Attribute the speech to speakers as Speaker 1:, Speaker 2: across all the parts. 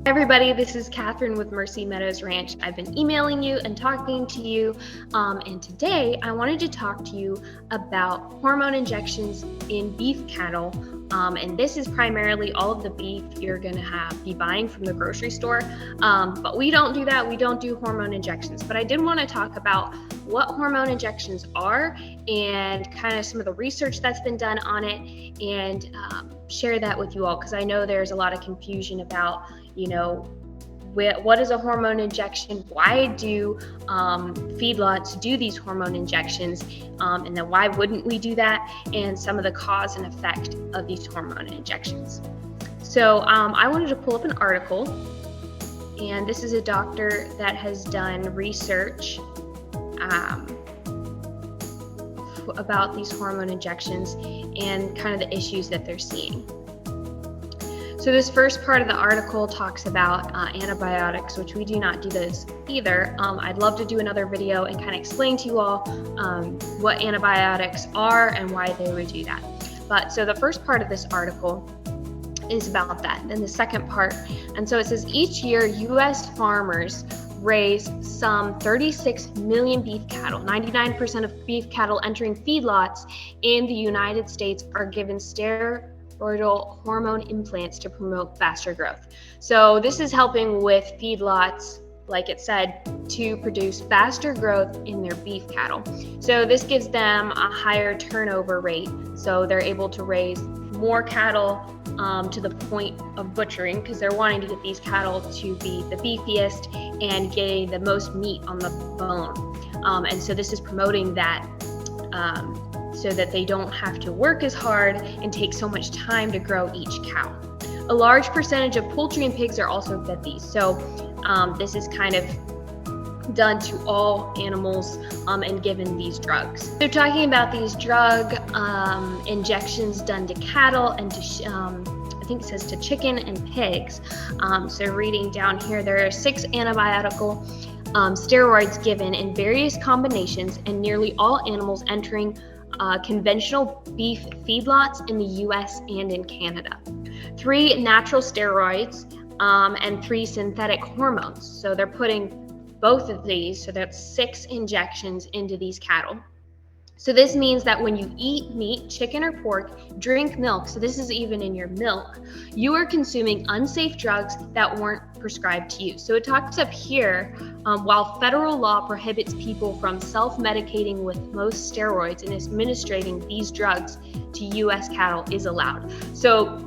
Speaker 1: Everybody, this is Catherine with Mercy Meadows Ranch. I've been emailing you and talking to you, and today I wanted to talk to you about hormone injections in beef cattle. And this is primarily all of the beef you're going to be buying from the grocery store. But we don't do that. We don't do hormone injections. But I did want to talk about what hormone injections are and kind of some of the research that's been done on it, and share that with you all, because I know there's a lot of confusion about what is a hormone injection, why do feedlots do these hormone injections, and then why wouldn't we do that, and some of the cause and effect of these hormone injections. So I wanted to pull up an article, and this is a doctor that has done research about these hormone injections and kind of the issues that they're seeing. So this first part of the article talks about antibiotics, which we do not do those either. I'd love to do another video and kind of explain to you all what antibiotics are and why they would do that. But so the first part of this article is about that. Then the second part, and so it says each year U.S. farmers raise some 36 million beef cattle. 99% of beef cattle entering feedlots in the United States are given steroidal hormone implants to promote faster growth. So this is helping with feedlots, like it said, to produce faster growth in their beef cattle. So this gives them a higher turnover rate, so they're able to raise more cattle to the point of butchering, because they're wanting to get these cattle to be the beefiest and getting the most meat on the bone. And so this is promoting that so that they don't have to work as hard and take so much time to grow each cow. A large percentage of poultry and pigs are also fed these. So this is kind of done to all animals and given these drugs. They're talking about these drug injections done to cattle and to I think it says to chicken and pigs. So reading down here, there are 6 antibiotical steroids given in various combinations in nearly all animals entering conventional beef feedlots in the US and in Canada. 3 natural steroids and 3 synthetic hormones. So they're putting both of these, so that's 6 injections into these cattle. So this means that when you eat meat, chicken or pork, drink milk, so this is even in your milk, you are consuming unsafe drugs that weren't prescribed to you. So it talks up here, while federal law prohibits people from self-medicating with most steroids, and administering these drugs to U.S. cattle is allowed. So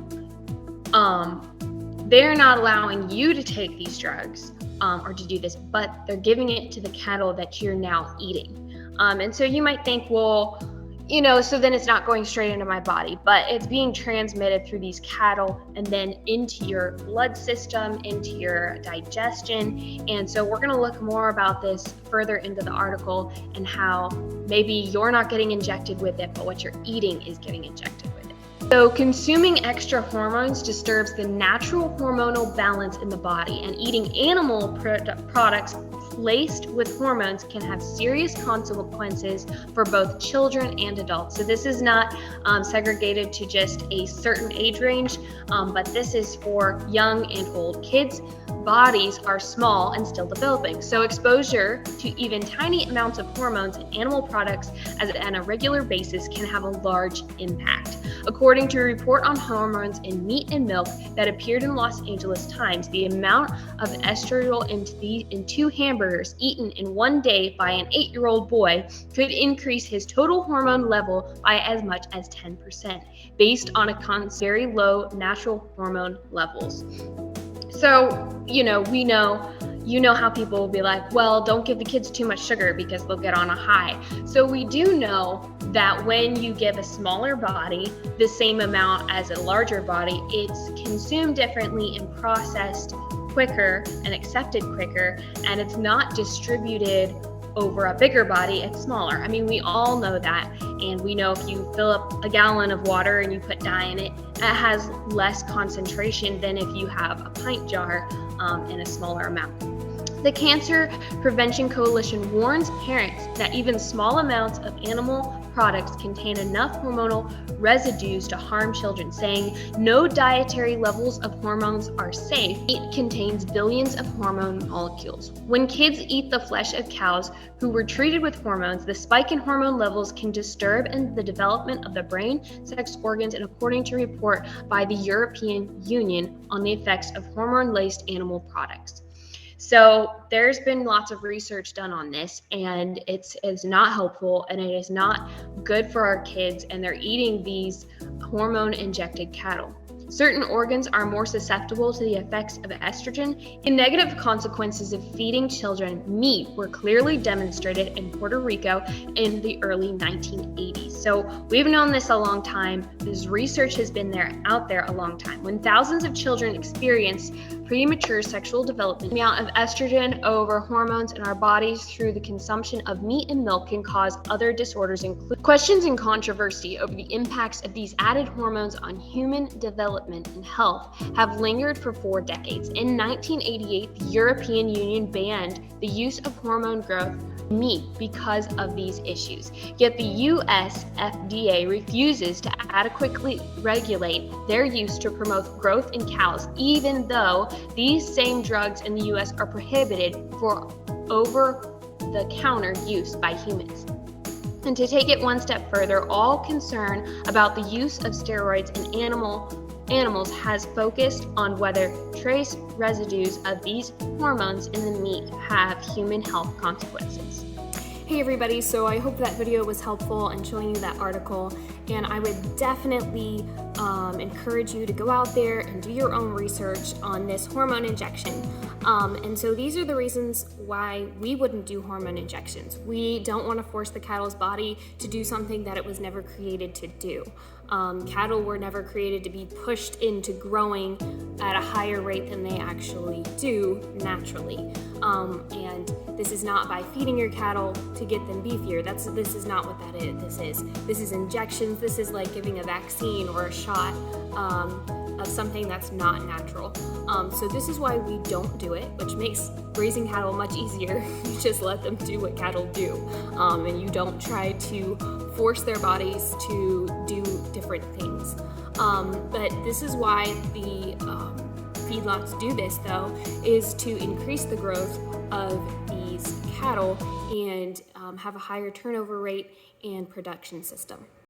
Speaker 1: they're not allowing you to take these drugs or to do this, but they're giving it to the cattle that you're now eating. And so you might think, well, so then it's not going straight into my body, but it's being transmitted through these cattle and then into your blood system, into your digestion. And so we're going to look more about this further into the article and how maybe you're not getting injected with it, but what you're eating is getting injected with it. So consuming extra hormones disturbs the natural hormonal balance in the body, and eating animal products laced with hormones can have serious consequences for both children and adults. So this is not segregated to just a certain age range, but this is for young and old. Kids' bodies are small and still developing, so exposure to even tiny amounts of hormones in animal products on a regular basis can have a large impact. According to a report on hormones in meat and milk that appeared in Los Angeles Times, the amount of estradiol in 2 hamburgers eaten in one day by an 8-year-old boy could increase his total hormone level by as much as 10%, based on very low natural hormone levels. So, we know how people will be like, well, don't give the kids too much sugar because they'll get on a high. So we do know that when you give a smaller body the same amount as a larger body, it's consumed differently and processed quicker and accepted quicker, and it's not distributed over a bigger body, it's smaller. I mean, we all know that, and we know if you fill up a gallon of water and you put dye in it, it has less concentration than if you have a pint jar in a smaller amount. The Cancer Prevention Coalition warns parents that even small amounts of animal products contain enough hormonal residues to harm children, saying no dietary levels of hormones are safe. Meat contains billions of hormone molecules. When kids eat the flesh of cows who were treated with hormones, the spike in hormone levels can disturb the development of the brain, sex organs, and according to a report by the European Union on the effects of hormone-laced animal products. So there's been lots of research done on this, and it's not helpful, and it is not good for our kids, and they're eating these hormone-injected cattle. Certain organs are more susceptible to the effects of estrogen, and negative consequences of feeding children meat were clearly demonstrated in Puerto Rico in the early 1980s. So we've known this a long time. This research has been out there a long time. When thousands of children experience premature sexual development, the amount of estrogen over hormones in our bodies through the consumption of meat and milk can cause other disorders, including questions and controversy over the impacts of these added hormones on human development and health have lingered for 4 decades. In 1988, the European Union banned the use of hormone growth meat because of these issues. Yet the US FDA refuses to adequately regulate their use to promote growth in cows, even though these same drugs in the US are prohibited for over-the-counter use by humans. And to take it one step further, all concern about the use of steroids in animals has focused on whether trace residues of these hormones in the meat have human health consequences.
Speaker 2: Hey everybody, so I hope that video was helpful in showing you that article, and I would definitely encourage you to go out there and do your own research on this hormone injection. And so these are the reasons why we wouldn't do hormone injections. We don't want to force the cattle's body to do something that it was never created to do. Cattle were never created to be pushed into growing at a higher rate than they actually do naturally. And this is not by feeding your cattle to get them beefier. This is not what that is. This is injections. This is like giving a vaccine or a shot of something that's not natural. So this is why we don't do it, which makes raising cattle much easier. You just let them do what cattle do, and you don't try to force their bodies to do different things. But this is why the feedlots do this, though, is to increase the growth of these cattle and have a higher turnover rate and production system.